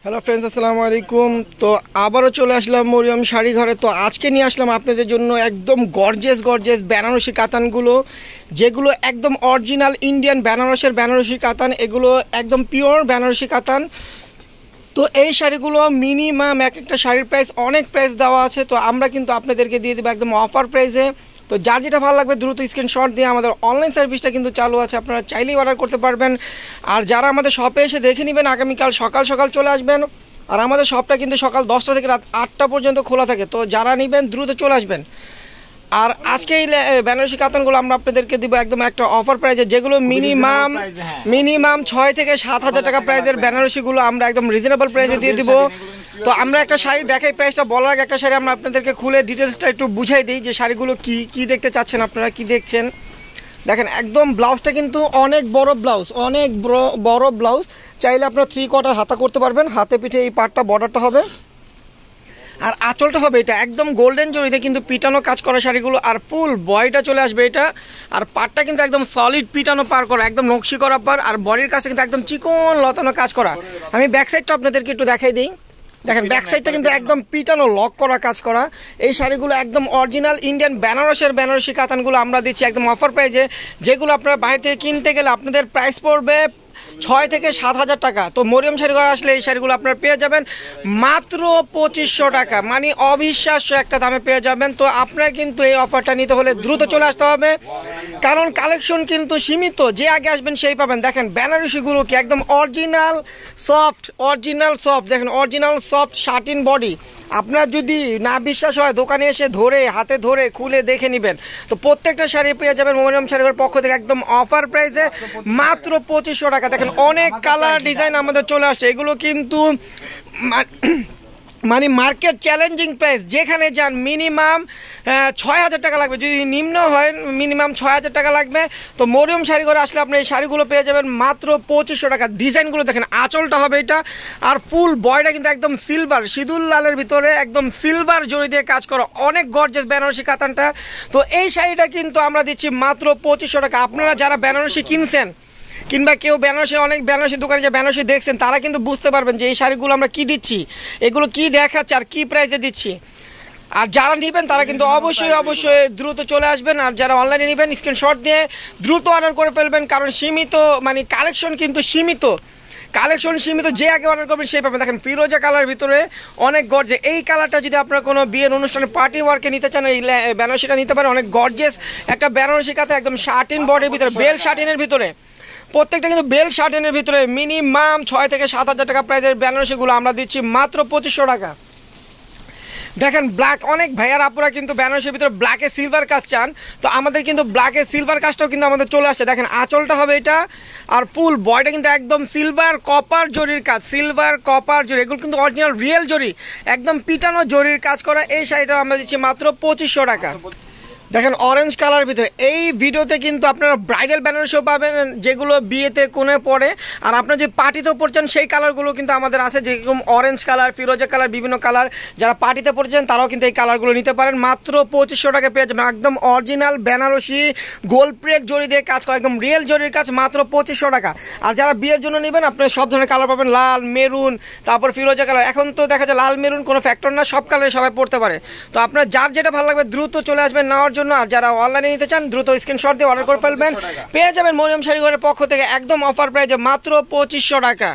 Hello friends, আসসালামু আলাইকুম। তো আবারও চলে আসলাম মরিয়ম শাড়ি ঘরে। তো আজকে নিয়ে আসলাম আপনাদের জন্য একদম গর্জিয়াস বেনারসি কাতানগুলো, যেগুলো একদম অরিজিনাল ইন্ডিয়ান বেনারসি কাতান। এগুলো একদম পিওর বেনারসি কাতান। তো এই শাড়িগুলো মিনিমাম এক একটা শাড়ির প্রাইস অনেক প্রাইস দেওয়া আছে। তো আমরা কিন্তু আপনাদেরকে দিয়ে দেবো একদম অফার প্রাইসে। তো যার যেটা ভালো লাগবে দ্রুত স্ক্রিনশট দিয়ে আমাদের অনলাইন সার্ভিসটা কিন্তু চালু আছে, আপনারা চাইলেই অর্ডার করতে পারবেন। আর যারা আমাদের শপে এসে দেখে নেবেন আগামীকাল সকাল সকাল চলে আসবেন। আর আমাদের শপটা কিন্তু সকাল 10টা থেকে রাত 8টা পর্যন্ত খোলা থাকে। তো যারা নেবেন দ্রুত চলে আসবেন। আর আজকে এই বেনারসি কাতানগুলো আমরা আপনাদেরকে দিব একদম একটা অফার প্রাইসে, যেগুলো মিনিমাম 6 থেকে 7 হাজার টাকা প্রাইসের বেনারসিগুলো আমরা একদম রিজনেবল প্রাইসে দিয়ে দিব। তো আমরা একটা শাড়ি দেখাই, প্রাইসটা বলার আগে একটা শাড়ি আমরা আপনাদেরকে খুলে ডিটেলসটা একটু বুঝাই দিই যে শাড়িগুলো কি দেখতে চাচ্ছেন, আপনারা কি দেখছেন। দেখেন একদম ব্লাউজটা কিন্তু অনেক বড় ব্লাউজ। চাইলে আপনারা 3/4 হাতা করতে পারবেন। হাতে পিঠে এই পার্টটা বর্ডারটা হবে, আর আঁচলটা হবে এটা একদম গোল্ডেন জরিতে কিন্তু পিটানো কাজ করা শাড়িগুলো। আর ফুল বডিটা চলে আসবে এটা। আর পাড়টা কিন্তু একদম সলিড পিটানো পার করা, একদম নকশি করা পার। আর বডির কাছে কিন্তু একদম চিকন লতানো কাজ করা। আমি ব্যাক সাইডটা আপনাদেরকে একটু দেখাই দিই। দেখেন ব্যাক সাইডটা কিন্তু একদম পিটানো লক করা কাজ করা। এই শাড়িগুলো একদম অরিজিনাল ইন্ডিয়ান বেনারসি কাতানগুলো আমরা দিচ্ছি একদম অফার প্রাইজে, যেগুলো আপনারা বাইরে থেকে কিনতে গেলে আপনাদের প্রাইস পড়বে 6 থেকে 7 হাজার টাকা। তো মরিয়ম শাড়ি ঘরে আসলে এই শাড়িগুলো আপনারা পেয়ে যাবেন মাত্র 2500 টাকা, মানে অবিশ্বাস্য একটা দামে পেয়ে যাবেন। তো আপনারা কিন্তু এই অফারটা নিতে হলে দ্রুত চলে আসতে হবে, কারণ কালেকশন কিন্তু সীমিত। যে আগে আসবেন সেই পাবেন। দেখেন বেনারসিগুলো কি একদম অরিজিনাল সফট। দেখেন অরিজিনাল সফট শাটিন বডি। আপনার যদি না বিশ্বাস হয় দোকানে এসে হাতে ধরে খুলে দেখে নেবেন। তো প্রত্যেকটা শাড়ি পেয়ে যাবেন মরিয়ম শাড়িঘরের পক্ষ থেকে একদম অফার প্রাইসে মাত্র 2500 টাকা। দেখেন অনেক কালার ডিজাইন আমাদের চলে আসছে। এগুলো কিন্তু মানে মার্কেট চ্যালেঞ্জিং প্রাইস। যেখানে যান মিনিমাম 6000 টাকা লাগবে, যদি নিম্ন হয় মিনিমাম 6000 টাকা লাগবে। তো মরিয়ম শাড়ি ঘরে আসলে আপনি এই শাড়িগুলো পেয়ে যাবেন মাত্র 2500 টাকা। ডিজাইনগুলো দেখেন, আঁচলটা হবে এটা, আর ফুল বয়টা কিন্তু একদম সিলভার, সিঁদুর লালের ভিতরে একদম সিলভার জড়ি দিয়ে কাজ করা, অনেক গর্জিয়াস বেনারসি কাতানটা। তো এই শাড়িটা কিন্তু আমরা দিচ্ছি মাত্র 2500 টাকা। আপনারা যারা বেনারসি কিনছেন কিংবা কেউ অনেক বেনারসি দোকানে যে বেনারসি দেখছেন, তারা কিন্তু বুঝতে পারবেন যে এই শাড়িগুলো আমরা কি দিচ্ছি, এগুলো কি দেখাচ্ছে আর কি প্রাইসে দিচ্ছি। আর যারা নেবেন তারা কিন্তু অবশ্যই দ্রুত চলে আসবেন। আর যারা অনলাইনে নেবেন স্ক্রিনশট দিয়ে দ্রুত অর্ডার করে ফেলবেন, কারণ সীমিত, মানে কালেকশন কিন্তু সীমিত। যে আগে অর্ডার করবেন সেই পাবেন। দেখেন ফিরোজা কালার ভিতরে অনেক গর্জিয়াস। এই কালারটা যদি আপনারা কোনো বিয়ের অনুষ্ঠানে পার্টি ওয়ার্কে নিতে চান, এই বেনারসিটা নিতে পারেন। অনেক গর্জিয়াস একটা বেনারসি কাঁথা, একদম শাটিন বডির ভিতরে, বেল শাটিনের ভিতরে, প্রত্যেকটা কিন্তু বেল শার্টেনের ভিতরে মিনিমাম 6 থেকে 7 হাজার টাকা প্রাইসের বেনারসিগুলো আমরা দিচ্ছি মাত্র 2500 টাকা। দেখেন ব্ল্যাক, অনেক ভাইয়ার আপুরা কিন্তু বেনারসির ভিতরে ব্ল্যাকে সিলভার কাজ চান। তো আমাদের কিন্তু ব্ল্যাকে সিলভার কাজটাও কিন্তু আমাদের চলে আসছে। দেখেন আঁচলটা হবে এটা, আর ফুল বয়টা কিন্তু একদম সিলভার কপার জরির কাজ, এগুলো কিন্তু অরিজিনাল রিয়েল জরি, একদম পিটানো জরির কাজ করা। এই শাড়িটা আমরা দিচ্ছি মাত্র 2500 টাকা। দেখেন অরেঞ্জ কালার ভিতরে, এই ভিডিওতে কিন্তু আপনারা ব্রাইডাল বেনারসিও পাবেন, যেগুলো বিয়েতে কোণে পড়ে। আর আপনারা যে পার্টিতেও পড়ছেন সেই কালারগুলো কিন্তু আমাদের আছে, যেরকম অরেঞ্জ কালার, ফিরোজা কালার, বিভিন্ন কালার। যারা পার্টিতে পড়ছেন তারাও কিন্তু এই কালারগুলো নিতে পারেন। মাত্র 2500 টাকা পেয়ে যাবেন একদম অরিজিনাল বেনারসি গোল্ড প্লেট জরি দিয়ে কাজ করা, একদম রিয়েল জরির কাজ, মাত্র 2500 টাকা। আর যারা বিয়ের জন্য নেবেন আপনারা সব ধরনের কালার পাবেন, লাল, মেরুন, তারপর ফিরোজা কালার। এখন তো দেখা যায় লাল মেরুন কোনো ফ্যাক্টর না, সব কালারে সবাই পড়তে পারে। তো আপনার যার যেটা ভালো লাগবে দ্রুত চলে আসবেন নেওয়ার জন্য। আর যারা অনলাইনে নিতে চান দ্রুত স্ক্রিনশট দিয়ে অর্ডার করে ফেলবেন, পেয়ে যাবেন মরিয়ম শাড়ি ঘরের পক্ষ থেকে একদম অফার প্রাইসে মাত্র 2500 টাকা।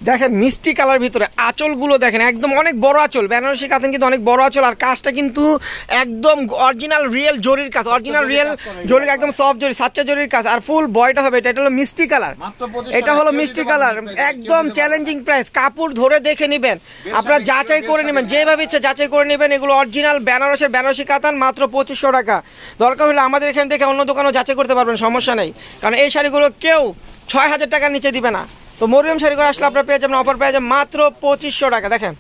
দেখেন মিষ্টি কালার ভিতরে আঁচলগুলো দেখেন, একদম অনেক বড় আঁচল। বেনারসি কাতান কিন্তু অনেক বড় আঁচল, আর কাজটা কিন্তু একদম অরিজিনাল রিয়েল জরির কাজ, একদম সফট জরি, সাচ্চা জরির কাজ। আর ফুল বয়টা হবে এটা হলো মিষ্টি কালার, একদম চ্যালেঞ্জিং প্রাইস। কাপড় ধরে দেখে নেবেন, আপনারা যাচাই করে নেবেন, যেভাবে ইচ্ছে যাচাই করে নেবেন। এগুলো অরিজিনাল বেনারসি কাতান, মাত্র 2500 টাকা। দরকার হলে আমাদের এখান থেকে অন্য দোকানেও যাচাই করতে পারবেন, সমস্যা নেই, কারণ এই শাড়িগুলো কেউ 6000 টাকার নিচে দিবে না। তো মরিয়ম শাড়ি ঘরে আসলে আপনারা পেয়ে যাবেন অফার পেয়ে যাবেন মাত্র 2500 টাকা। দেখেন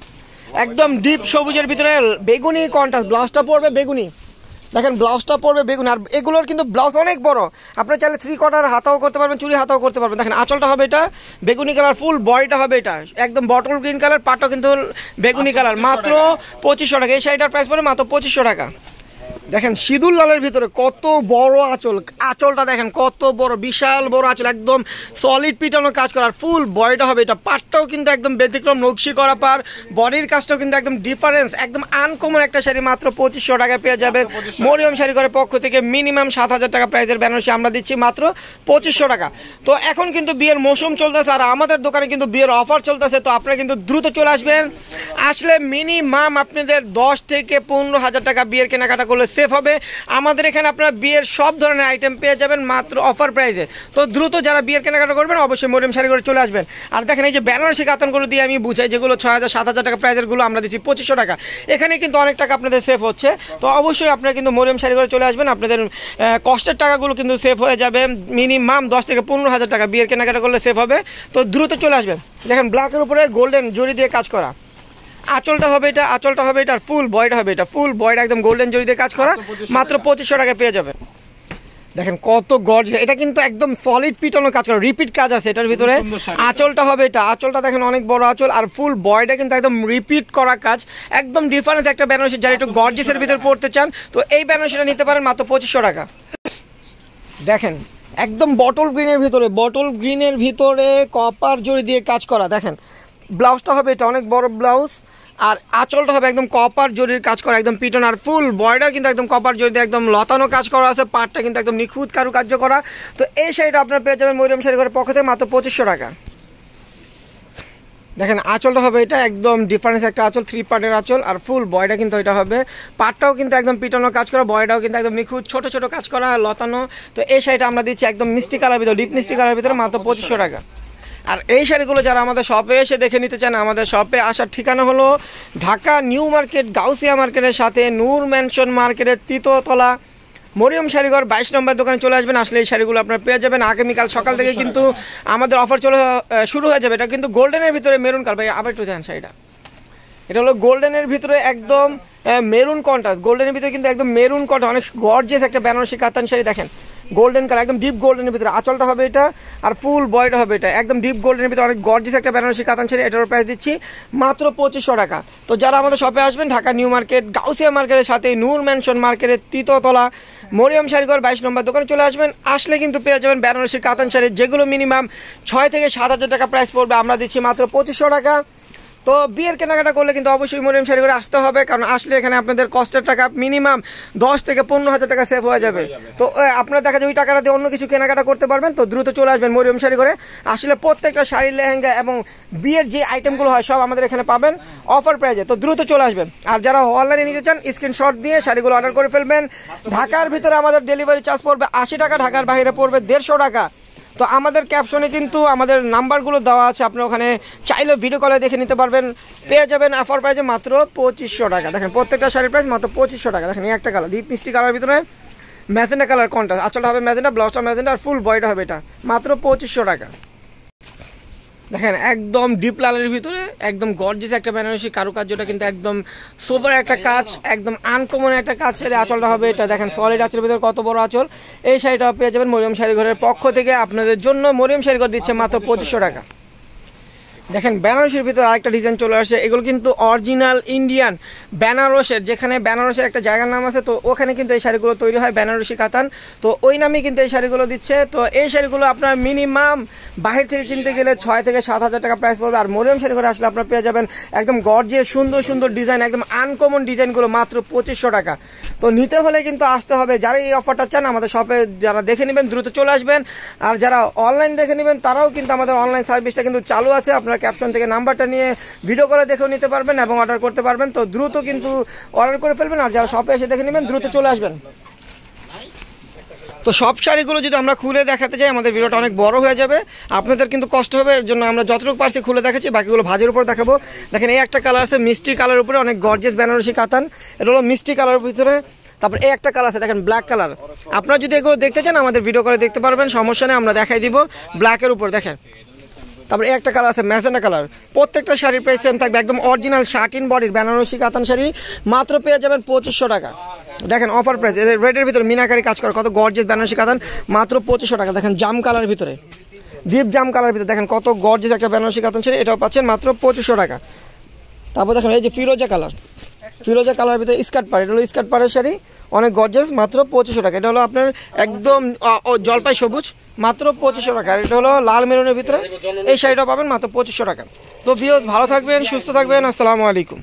একদম ডিপ সবুজের ভিতরে বেগুনি কন্ট্রাস্ট, ব্লাউজটা পড়বে বেগুনি। দেখেন ব্লাউজটা পড়বে বেগুনি, আর এগুলোর কিন্তু ব্লাউজ অনেক বড়। আপনারা চাইলে 3/4 হাতাও করতে পারবেন, চুড়ি হাতাও করতে পারবেন। দেখেন আঁচলটা হবে এটা বেগুনি কালার, ফুল বডিটা হবে এটা একদম বটল গ্রিন কালার, পাটটাও কিন্তু বেগুনি কালার, মাত্র 2500 টাকা। এই শাড়িটার প্রাইস পড়বে মাত্র 2500 টাকা। দেখেন সিঁদুর লালের ভিতরে কত বড় আঁচল, আঁচলটা দেখেন কত বড়, বিশাল বড় আঁচল, একদম সলিড পিটানো কাজ করার ফুল বডিটা হবে এটা। পাটটাও কিন্তু একদম ব্যতিক্রম নকশি করা পার, বডির কাজটাও কিন্তু একদম ডিফারেন্স, একদম আনকমন একটা শাড়ি মাত্র 2500 টাকায় পেয়ে যাবেন মরিয়ম শাড়ি ঘরের পক্ষ থেকে। মিনিমাম 7000 টাকা প্রাইসের বেনারসি আমরা দিচ্ছি মাত্র 2500 টাকা। তো এখন কিন্তু বিয়ের মৌসুম চলতেছে আর আমাদের দোকানে কিন্তু বিয়ের অফার চলতেছে, তো আপনারা কিন্তু দ্রুত চলে আসবেন। আসলে মিনিমাম আপনাদের 10 থেকে 15,000 টাকা বিয়ের কেনাকাটা করলে সেফ হবে। আমাদের এখানে আপনারা বিয়ের সব ধরনের আইটেম পেয়ে যাবেন মাত্র অফার প্রাইসে। তো দ্রুত যারা বিয়ের কেনাকাটা করবেন অবশ্যই মরিয়ম শাড়ি ঘরে চলে আসবেন। আর দেখেন এই যে বেনারসি কাতানগুলো দিয়ে আমি বুঝাই, যেগুলো 6000 7000 টাকা প্রাইসেরগুলো আমরা দিচ্ছি 2500 টাকা। এখানে কিন্তু অনেক টাকা আপনাদের সেভ হচ্ছে। তো অবশ্যই আপনারা কিন্তু মরিয়ম শাড়ি ঘরে চলে আসবেন, আপনাদের কষ্টের টাকাগুলো কিন্তু সেভ হয়ে যাবে। মিনিমাম 10 থেকে 15,000 টাকা বিয়ের কেনাকাটা করলে সেভ হবে। তো দ্রুত চলে আসবেন। দেখেন ব্ল্যাকের উপরে গোল্ডেন জরি দিয়ে কাজ করা, আঁচলটা হবে এটা, আঁচলটা হবে এটা, ফুল বয়টা হবে এটা, ফুল বয়টা একদম গোল্ডেন জরি দিয়ে কাজ করা মাত্র 2500 টাকায় পেয়ে যাবে। দেখেন কত গর্জিয়াস, এটা কিন্তু একদম সলিড পিটানো কাজ করা, রিপিট কাজ আছে এটার ভিতরে। আঁচলটা হবে এটা, আঁচলটা দেখেন অনেক বড় আঁচল, আর ফুল বয়টা কিন্তু একদম রিপিট করা কাজ, একদম ডিফারেন্স একটা বেনারসি। যারা একটু গর্জিয়াসের ভিতরে পড়তে চান তো এই বেনারসিটা নিতে পারেন মাত্র 2500 টাকা। দেখেন একদম বটল গ্রিনের ভিতরে কপার জড়ি দিয়ে কাজ করা। দেখেন ব্লাউজটা হবে এটা অনেক বড় ব্লাউজ, আর আঁচলটা হবে একদম কপার জরির কাজ করা, একদম পিটন, আর ফুল বয়টা কিন্তু একদম কপার জরি দিয়ে একদম লতানো কাজ করা আছে, পাটটা কিন্তু একদম নিখুঁত কারুকার্য করা। তো এই শাড়িটা আপনারা পেয়ে যাবেন মরিয়ম শাড়ি ঘরের পক্ষ থেকে মাত্র 2500 টাকা। দেখেন আঁচলটা হবে এটা একদম ডিফারেন্স একটা আঁচল, 3 পার্টের আঁচল, আর ফুল বয়টা কিন্তু এটা হবে, পাটটাও কিন্তু একদম পিটানো কাজ করা, বয়টাও কিন্তু একদম নিখুঁত ছোট ছোট কাজ করা লতানো। তো এই শাড়িটা আমরা দিচ্ছি একদম মিষ্টি কালার ভিতরে, ডিপ মিষ্টি কালার ভিতরে মাত্র 2500 টাকা। আর এই শাড়িগুলো যারা আমাদের শপে এসে দেখে নিতে চান, আমাদের শপে আসার ঠিকানা হলো ঢাকা নিউ মার্কেট গাউসিয়া মার্কেটের সাথে নূর ম্যানশন মার্কেটের তৃতীয়তলা মরিয়ম শাড়িঘর 22 নম্বর দোকানে চলে আসবেন। আসলে এই শাড়িগুলো আপনারা পেয়ে যাবেন। আগামীকাল সকাল থেকে কিন্তু আমাদের অফার শুরু হয়ে যাবে। এটা কিন্তু গোল্ডেনের ভিতরে মেরুন কালার, ভাই আবার একটু দেন শাড়িটা, এটা হলো গোল্ডেনের ভিতরে একদম মেরুন কন্ট্রাস্ট, গোল্ডেনের ভিতরে কিন্তু একদম মেরুন কন্ট্রাস্ট, অনেক গর্জিয়াস একটা বেনারসি কাতান শাড়ি। দেখেন গোল্ডেন কালার, একদম ডিপ গোল্ডেনের ভিতরে আঁচলটা হবে এটা, আর ফুল বয়টা হবে এটা, একদম ডিপ গোল্ডেনের ভিতরে অনেক গর্জিয়াস একটা বেনারসি কাতান শাড়ি। এটার প্রাইস দিচ্ছি মাত্র 2500 টাকা। তো যারা আমাদের শপে আসবেন ঢাকা নিউ মার্কেট গাউসিয়া মার্কেটের সাথে নূর ম্যানশন মার্কেটের তৃতীয়তলা মরিয়ম শাড়িঘর 22 নম্বর দোকানে চলে আসবেন। আসলে কিন্তু পেয়ে যাবেন বেনারসি কাতান শাড়ি, যেগুলো মিনিমাম 6 থেকে 7000 টাকা প্রাইস পড়বে, আমরা দিচ্ছি মাত্র 2500 টাকা। তো বিয়ের কেনাকাটা করলে কিন্তু অবশ্যই মরিয়ম শাড়ি ঘরে আসতে হবে, কারণ আসলে এখানে আপনাদের কষ্টের টাকা মিনিমাম 10 থেকে 15,000 টাকা সেভ হয়ে যাবে। তো আপনারা দেখা যায় ওই টাকাটা দিয়ে অন্য কিছু কেনাকাটা করতে পারবেন। তো দ্রুত চলে আসবেন মরিয়ম শাড়ি ঘরে। আসলে প্রত্যেকটা শাড়ি, লেহেঙ্গা এবং বিয়ের যে আইটেমগুলো হয় সব আমাদের এখানে পাবেন অফার প্রাইজে। তো দ্রুত চলে আসবেন। আর যারা অনলাইনে নিতে চান স্ক্রিনশট দিয়ে শাড়িগুলো অর্ডার করে ফেলবেন। ঢাকার ভিতরে আমাদের ডেলিভারি চার্জ পড়বে 80 টাকা, ঢাকার বাইরে পড়বে 150 টাকা। তো আমাদের ক্যাপশনে কিন্তু আমাদের নাম্বারগুলো দেওয়া আছে, আপনি ওখানে চাইলে ভিডিও কলে দেখে নিতে পারবেন। পেয়ে যাবেন অফার প্রাইসে মাত্র 2500 টাকা। দেখেন প্রত্যেকটা শাড়ির প্রাইস মাত্র 2500 টাকা। দেখেন এই একটা কালার ডিপ মিষ্টি কালার ভিতরে ম্যাজেন্টা কালার কন্ট্রাস্ট, আঁচলটা হবে ম্যাজেন্টা, ব্লাউজটা ম্যাজেন্টা, আর ফুল বয়টা হবে এটা মাত্র 2500 টাকা। দেখেন একদম ডিপ লালের ভিতরে একদম গর্জিয়াস একটা বেনারসি কারুকার্যটা কিন্তু একদম সোভার একটা কাজ, একদম আনকমন একটা কাজ। শাড়ি আঁচলটা হবে এটা, দেখেন সলিড আঁচলের ভিতরে কত বড় আঁচল। এই শাড়িটা পেয়ে যাবেন মরিয়ম শাড়ি ঘরের পক্ষ থেকে আপনাদের জন্য। মরিয়ম শাড়ি ঘর দিচ্ছে মাত্র 2500 টাকা। দেখেন বেনারসির ভিতরে আরেকটা ডিজাইন চলে আসে, এগুলো কিন্তু অরিজিনাল ইন্ডিয়ান বেনারসের, যেখানে বেনারসের একটা জায়গার নাম আছে, তো ওখানে কিন্তু এই শাড়িগুলো তৈরি হয় বেনারসি কাতান, তো ওই নামেই কিন্তু এই শাড়িগুলো দিচ্ছে। তো এই শাড়িগুলো আপনার মিনিমাম বাহির থেকে কিনতে গেলে 6 থেকে 7000 টাকা প্রাইস পড়বে। আর মরিয়ম শাড়ি ঘরে আসলে আপনারা পেয়ে যাবেন একদম গর্জিয়াস সুন্দর সুন্দর ডিজাইন, একদম আনকমন ডিজাইনগুলো মাত্র 2500 টাকা। তো নিতে হলে কিন্তু আসতে হবে। যারা এই অফারটা চান আমাদের শপে যারা দেখে নেবেন দ্রুত চলে আসবেন। আর যারা অনলাইন দেখে নেবেন তারাও কিন্তু আমাদের অনলাইন সার্ভিসটা কিন্তু চালু আছে। আপনারা ক্যাপশন থেকে নাম্বারটা নিয়ে ভিডিও করে দেখেও নিতে পারবেন এবং অর্ডার করতে পারবেন। তো দ্রুত কিন্তু অর্ডার করে ফেলবেন। আর যারা শপে এসে দেখে নেবেন দ্রুত চলে আসবেন। তো সব শাড়িগুলো যদি আমরা খুলে দেখাতে চাই আমাদের ভিডিওটা অনেক বড় হয়ে যাবে, আপনাদের কিন্তু কষ্ট হবে। এর জন্য আমরা যতটুকু পারছি খুলে দেখাচ্ছি, বাকিগুলো ভাজের উপর দেখাবো। দেখেন এই একটা কালার আছে মিষ্টি কালার উপরে, অনেক গর্জিয়াস বেনারসি কাতান, এটা হলো মিষ্টি কালারের ভিতরে। তারপর এই একটা কালার আছে দেখেন ব্ল্যাক কালার। আপনারা যদি এগুলো দেখতে চান আমাদের ভিডিও করে দেখতে পারবেন, সমস্যা নেই, আমরা দেখাই দিব ব্ল্যাকের উপর। দেখেন তারপর এই একটা কালার আছে ম্যাজেন্টা কালার। প্রত্যেকটা শাড়ির প্রাইস সেম থাকবে, একদম অরিজিনাল শার্টিন বডির বেনারসি কাতান শাড়ি মাত্র পেয়ে যাবেন 2500 টাকা। দেখেন অফার প্রাইস, রেডের ভিতরে মিনাকারি কাজ করা, কত গর্জিয়াস বেনারসি কাতান মাত্র 2500 টাকা। দেখেন জাম কালার ভিতরে, ডিপ জাম কালার ভিতরে দেখেন কত গর্জিয়াস একটা বেনারসি কাতান শাড়ি, এটাও পাচ্ছেন মাত্র 2500 টাকা। তারপর দেখেন এই যে ফিরোজা কালার, ফিরোজা কালার ভিতরে স্কার্ট পার, এটা হলো স্কার্ট পাড়ের শাড়ি, অনেক গর্জাস, মাত্র 2500 টাকা। এটা হলো আপনার একদম জলপাই সবুজ, মাত্র 2500 টাকা। এটা হলো লাল মেরুনের ভিতরে, এই শাড়িটা পাবেন মাত্র 2500 টাকা। তো ভিউয়ার্স ভালো থাকবেন, সুস্থ থাকবেন, আসসালামু আলাইকুম।